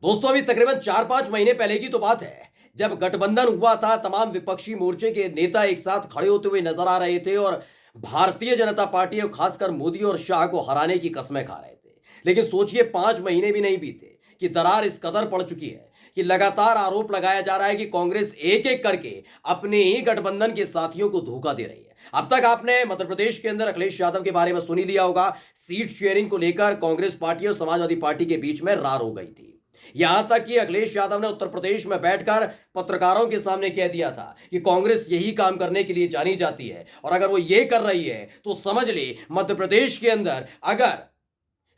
दोस्तों अभी तकरीबन 4-5 महीने पहले की तो बात है जब गठबंधन हुआ था। तमाम विपक्षी मोर्चे के नेता एक साथ खड़े होते हुए नजर आ रहे थे और भारतीय जनता पार्टी और खासकर मोदी और शाह को हराने की कस्में खा रहे थे। लेकिन सोचिए 5 महीने भी नहीं बीते कि दरार इस कदर पड़ चुकी है कि लगातार आरोप लगाया जा रहा है कि कांग्रेस एक एक करके अपने ही गठबंधन के साथियों को धोखा दे रही है। अब तक आपने मध्य प्रदेश के अंदर अखिलेश यादव के बारे में सुन ही लिया होगा। सीट शेयरिंग को लेकर कांग्रेस पार्टी और समाजवादी पार्टी के बीच में रार हो गई थी। यहां तक कि अखिलेश यादव ने उत्तर प्रदेश में बैठकर पत्रकारों के सामने कह दिया था कि कांग्रेस यही काम करने के लिए जानी जाती है और अगर वो ये कर रही है तो समझ ले मध्य प्रदेश के अंदर अगर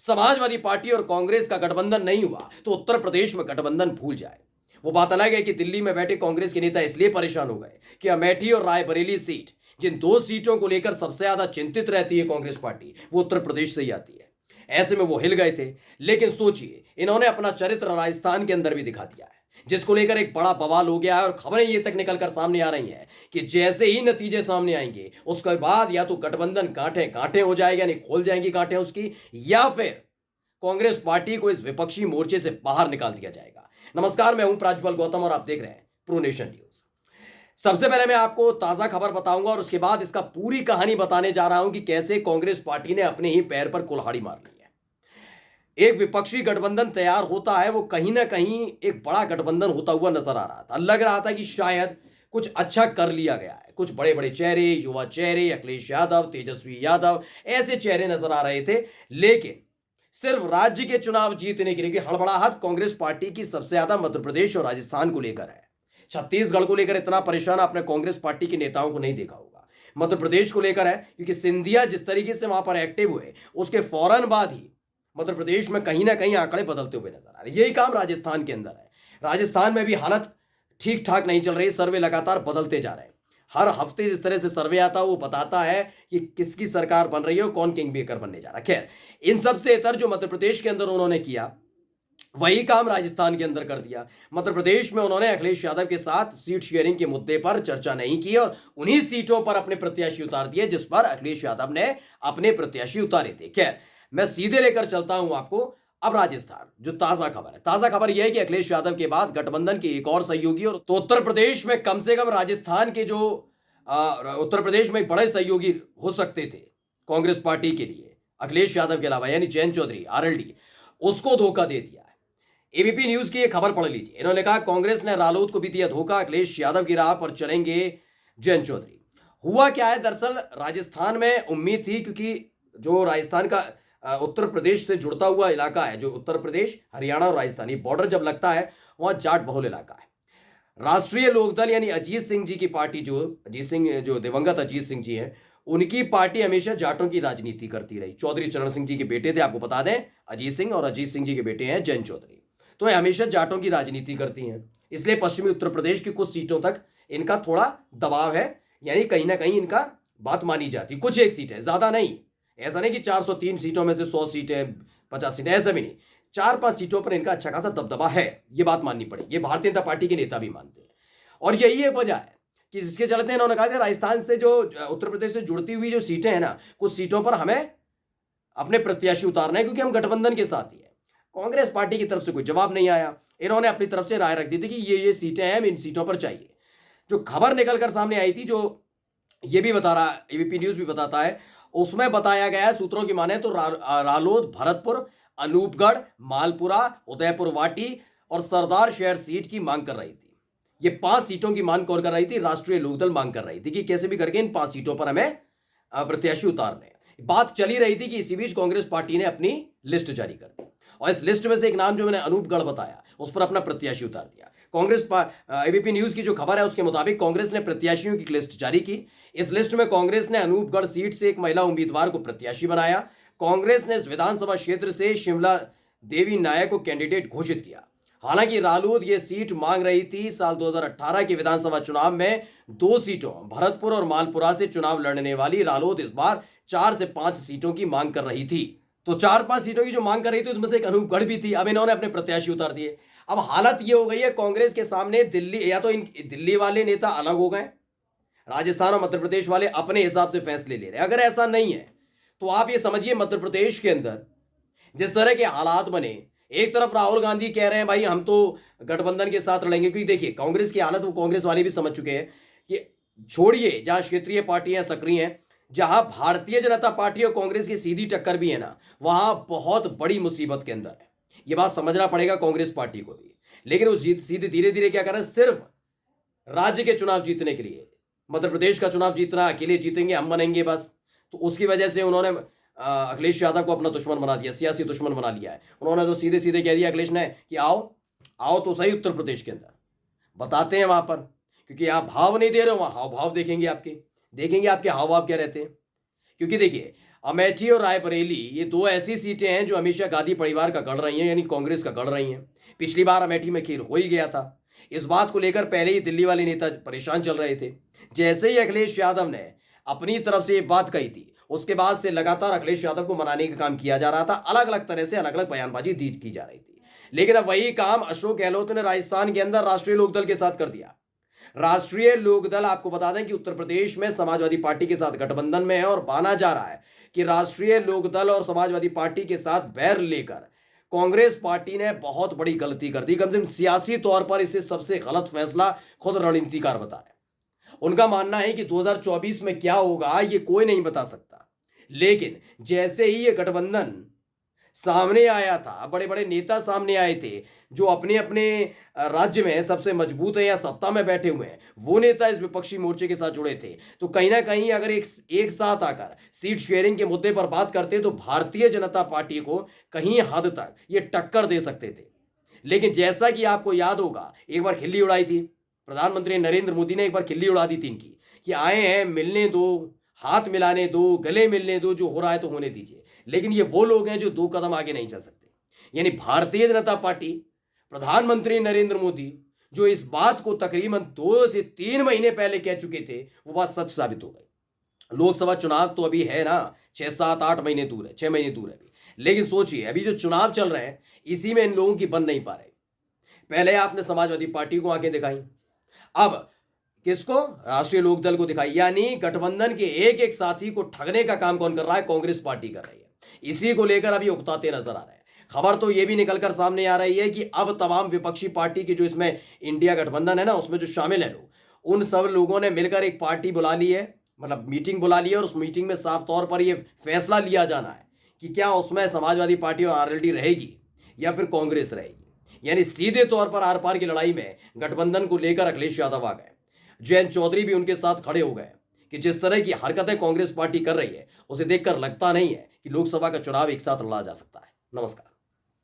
समाजवादी पार्टी और कांग्रेस का गठबंधन नहीं हुआ तो उत्तर प्रदेश में गठबंधन भूल जाए। वो बात अलग है कि दिल्ली में बैठे कांग्रेस के नेता इसलिए परेशान हो गए कि अमेठी और रायबरेली सीट, जिन दो सीटों को लेकर सबसे ज्यादा चिंतित रहती है कांग्रेस पार्टी, वो उत्तर प्रदेश से ही आती है। ऐसे में वो हिल गए थे। लेकिन सोचिए इन्होंने अपना चरित्र राजस्थान के अंदर भी दिखा दिया है, जिसको लेकर एक बड़ा बवाल हो गया है और खबरें ये तक निकलकर सामने आ रही हैं कि जैसे ही नतीजे सामने आएंगे उसके बाद या तो गठबंधन गांठे गांठे हो जाएगा, यानी खोल जाएंगी गांठें उसकी, या फिर कांग्रेस पार्टी को इस विपक्षी मोर्चे से बाहर निकाल दिया जाएगा। नमस्कार, मैं हूं प्राज्वल गौतम और आप देख रहे हैं प्रो नेशन न्यूज। सबसे पहले मैं आपको ताजा खबर बताऊंगा और उसके बाद इसका पूरी कहानी बताने जा रहा हूं कि कैसे कांग्रेस पार्टी ने अपने ही पैर पर कुल्हाड़ी मार ली है। एक विपक्षी गठबंधन तैयार होता है, वो कहीं ना कहीं एक बड़ा गठबंधन होता हुआ नजर आ रहा था। लग रहा था कि शायद कुछ अच्छा कर लिया गया है। कुछ बड़े बड़े चेहरे, युवा चेहरे, अखिलेश यादव, तेजस्वी यादव, ऐसे चेहरे नजर आ रहे थे। लेकिन सिर्फ राज्य के चुनाव जीतने के लिए हड़बड़ाहट कांग्रेस पार्टी की सबसे ज्यादा मध्य प्रदेश और राजस्थान को लेकर है। छत्तीसगढ़ को लेकर इतना परेशान आपने कांग्रेस पार्टी के नेताओं को नहीं देखा होगा। मध्य प्रदेश को लेकर है क्योंकि सिंधिया जिस तरीके से वहां पर एक्टिव हुए उसके फौरन बाद ही मध्य प्रदेश में कहीं ना कहीं आंकड़े बदलते हुए नजर आ रहे हैं। यही काम राजस्थान के अंदर है। राजस्थान में भी हालत ठीक ठाक नहीं चल रही। सर्वे लगातार बदलते जा रहे हैं। हर हफ्ते जिस तरह से सर्वे आता है वो बताता है कि किसकी सरकार बन रही है और कौन किंग मेकर बनने जा रहा है। खैर, इन सबसे इतर जो मध्य प्रदेश के अंदर उन्होंने किया वही काम राजस्थान के अंदर कर दिया। मध्य प्रदेश में उन्होंने अखिलेश यादव के साथ सीट शेयरिंग के मुद्दे पर चर्चा नहीं की और उन्हीं सीटों पर अपने प्रत्याशी उतार दिए जिस पर अखिलेश यादव ने अपने प्रत्याशी उतारे थे। खैर, मैं सीधे लेकर चलता हूं आपको। अब राजस्थान जो ताजा खबर है, ताजा खबर यह है कि अखिलेश यादव के बाद गठबंधन के एक और सहयोगी, और तो उत्तर प्रदेश में कम से कम राजस्थान के जो उत्तर प्रदेश में बड़े सहयोगी हो सकते थे कांग्रेस पार्टी के लिए अखिलेश यादव के अलावा, यानी जयंत चौधरी आरएलडी, उसको धोखा दे दिया है। एबीपी न्यूज की एक खबर पढ़ लीजिए। इन्होंने कहा कांग्रेस ने रालोद को भी दिया धोखा, अखिलेश यादव की राह पर चलेंगे जयंत चौधरी। हुआ क्या है, दरअसल राजस्थान में उम्मीद थी क्योंकि जो राजस्थान का उत्तर प्रदेश से जुड़ता हुआ इलाका है, जो उत्तर प्रदेश हरियाणा और राजस्थान, ये बॉर्डर जब लगता है वहां जाट बहुल इलाका है। राष्ट्रीय लोकदल यानी अजीत सिंह जी की पार्टी, जो अजीत सिंह, जो दिवंगत अजीत सिंह जी हैं, उनकी पार्टी हमेशा जाटों की राजनीति करती रही। चौधरी चरण सिंह जी के बेटे थे, आपको बता दें, अजीत सिंह, और अजीत सिंह जी के बेटे हैं जयंत चौधरी। तो ये हमेशा जाटों की राजनीति करती हैं। इसलिए पश्चिमी उत्तर प्रदेश की कुछ सीटों तक इनका थोड़ा दबाव है, यानी कहीं ना कहीं इनका बात मानी जाती। कुछ एक सीट है, ज्यादा नहीं। ऐसा नहीं कि 403 सीटों में से 100 सीटें, 50 सीटें, ऐसा भी नहीं। 4-5 सीटों पर इनका अच्छा खासा दबदबा है, ये बात माननी पड़ेगी। ये भारतीय जनता पार्टी के नेता भी मानते हैं। और यही एक वजह है कि जिसके चलते इन्होंने कहा था राजस्थान से जो उत्तर प्रदेश से जुड़ती हुई जो सीटें हैं ना, कुछ सीटों पर हमें अपने प्रत्याशी उतारना है क्योंकि हम गठबंधन के साथ ही है। कांग्रेस पार्टी की तरफ से कोई जवाब नहीं आया। इन्होंने अपनी तरफ से राय रख दी थी कि ये सीटें हैं, इन सीटों पर चाहिए। जो खबर निकल कर सामने आई थी, जो ये भी बता रहा, एबीपी न्यूज भी बताता है, उसमें बताया गया है, सूत्रों की माने तो रालोद भरतपुर, अनूपगढ़, मालपुरा, उदयपुर वाटी और सरदार शहर सीट की मांग कर रही थी। ये 5 सीटों की मांग कौन कर रही थी? राष्ट्रीय लोकदल मांग कर रही थी कि कैसे भी करके इन 5 सीटों पर हमें प्रत्याशी उतारने हैं। बात चली रही थी कि इसी बीच कांग्रेस पार्टी ने अपनी लिस्ट जारी कर दी और इस लिस्ट में से एक नाम जो मैंने अनूपगढ़ बताया, उस पर अपना प्रत्याशी उतार दिया। कांग्रेस, एबीपी न्यूज की जो खबर है उसके मुताबिक कांग्रेस ने प्रत्याशियों की लिस्ट जारी की। इस लिस्ट में कांग्रेस ने अनूपगढ़ सीट से एक महिला उम्मीदवार को प्रत्याशी बनाया। कांग्रेस ने इस विधानसभा क्षेत्र से शिमला देवी नायक को कैंडिडेट घोषित किया। हालांकि रालोद ये सीट मांग रही थी। साल 2018 के विधानसभा चुनाव में 2 सीटों भरतपुर और मालपुरा से चुनाव लड़ने वाली रालोद इस बार 4 से 5 सीटों की मांग कर रही थी। तो 4-5 सीटों की जो मांग कर रही थी उसमें से एक अनूपगढ़ भी थी। अब इन्होंने अपने प्रत्याशी उतार दिए। अब हालत ये हो गई है कांग्रेस के सामने, दिल्ली, या तो इन दिल्ली वाले नेता अलग हो गए, राजस्थान और मध्य प्रदेश वाले अपने हिसाब से फैसले ले रहे हैं। अगर ऐसा नहीं है तो आप ये समझिए मध्य प्रदेश के अंदर जिस तरह के हालात बने एक तरफ राहुल गांधी कह रहे हैं भाई हम तो गठबंधन के साथ लड़ेंगे, क्योंकि देखिए कांग्रेस की हालत वो कांग्रेस वाले भी समझ चुके हैं कि छोड़िए जहां क्षेत्रीय पार्टियां सक्रिय हैं, जहां भारतीय जनता पार्टी और कांग्रेस की सीधी टक्कर भी है ना, वहां बहुत बड़ी मुसीबत के अंदर है। ये बात समझना पड़ेगा कांग्रेस पार्टी को भी। लेकिन वो जीत सीधे धीरे धीरे क्या कर रहे हैं, सिर्फ राज्य के चुनाव जीतने के लिए, मध्य प्रदेश का चुनाव जीतना, अकेले जीतेंगे हम बनेंगे बस, तो उसकी वजह से उन्होंने अखिलेश यादव को अपना दुश्मन बना दिया, सियासी दुश्मन बना लिया है। उन्होंने तो सीधे सीधे कह दिया अखिलेश ने कि आओ आओ तो सही उत्तर प्रदेश के अंदर बताते हैं वहां पर, क्योंकि आप भाव नहीं दे रहे हो, वहां हाव भाव देखेंगे आपके हाव भाव क्या रहते हैं। क्योंकि देखिए अमेठी और रायबरेली ये दो ऐसी सीटें हैं जो हमेशा गांधी परिवार का गढ़ रही हैं, यानी कांग्रेस का गढ़ रही हैं। पिछली बार अमेठी में खेल हो ही गया था। इस बात को लेकर पहले ही दिल्ली वाले नेता परेशान चल रहे थे। जैसे ही अखिलेश यादव ने अपनी तरफ से ये बात कही थी, उसके बाद से लगातार अखिलेश यादव को मनाने का काम किया जा रहा था, अलग अलग तरह से अलग अलग बयानबाजी की जा रही थी। लेकिन अब वही काम अशोक गहलोत ने राजस्थान के अंदर राष्ट्रीय लोकदल के साथ कर दिया। राष्ट्रीय लोकदल, आपको बता दें कि उत्तर प्रदेश में समाजवादी पार्टी के साथ गठबंधन में है और माना जा रहा है कि राष्ट्रीय लोकदल और समाजवादी पार्टी के साथ बैर लेकर कांग्रेस पार्टी ने बहुत बड़ी गलती कर दी। कम से कम सियासी तौर पर इसे सबसे गलत फैसला खुद रणनीतिकार बता रहे हैं। उनका मानना है कि 2024 में क्या होगा ये कोई नहीं बता सकता। लेकिन जैसे ही ये गठबंधन सामने आया था, बड़े बड़े नेता सामने आए थे जो अपने अपने राज्य में सबसे मजबूत है या सत्ता में बैठे हुए हैं, वो नेता इस विपक्षी मोर्चे के साथ जुड़े थे। तो कहीं ना कहीं अगर एक साथ आकर सीट शेयरिंग के मुद्दे पर बात करते तो भारतीय जनता पार्टी को कहीं हद तक ये टक्कर दे सकते थे। लेकिन जैसा कि आपको याद होगा, एक बार खिल्ली उड़ाई थी प्रधानमंत्री नरेंद्र मोदी ने, एक बार खिल्ली उड़ा दी थी इनकी कि आए हैं मिलने दो, हाथ मिलाने दो, गले मिलने दो, जो हो रहा है तो होने दीजिए। लेकिन ये वो लोग हैं जो दो कदम आगे नहीं चल सकते। यानी भारतीय जनता पार्टी, प्रधानमंत्री नरेंद्र मोदी जो इस बात को तकरीबन 2 से 3 महीने पहले कह चुके थे, वो बात सच साबित हो गई। लोकसभा चुनाव तो अभी है ना, 6, 7, 8 महीने दूर है, 6 महीने दूर है अभी। लेकिन सोचिए अभी जो चुनाव चल रहे हैं इसी में इन लोगों की बन नहीं पा रहे। पहले आपने समाजवादी पार्टी को आंखें दिखाई, अब किसको, राष्ट्रीय लोकदल को दिखाई। यानी गठबंधन के एक एक साथी को ठगने का काम कौन कर रहा है, कांग्रेस पार्टी कर रही है। इसी को लेकर अभी उकताते नजर आ रहे हैं। खबर तो यह भी निकलकर सामने आ रही है कि अब तमाम विपक्षी पार्टी की जो इसमें इंडिया गठबंधन है ना, उसमें जो शामिल है लोग, उन सब लोगों ने मिलकर एक पार्टी बुला ली है, मतलब मीटिंग बुला ली है। और उस मीटिंग में साफ तौर पर यह फैसला लिया जाना है कि क्या उसमें समाजवादी पार्टी और आरएलडी रहेगी या फिर कांग्रेस रहेगी। यानी सीधे तौर पर आर पार की लड़ाई में गठबंधन को लेकर अखिलेश यादव आ गए। जयंत चौधरी भी उनके साथ खड़े हो गए कि जिस तरह की हरकतें कांग्रेस पार्टी कर रही है उसे देखकर लगता नहीं है कि लोकसभा का चुनाव एक साथ लड़ा जा सकता है। नमस्कार।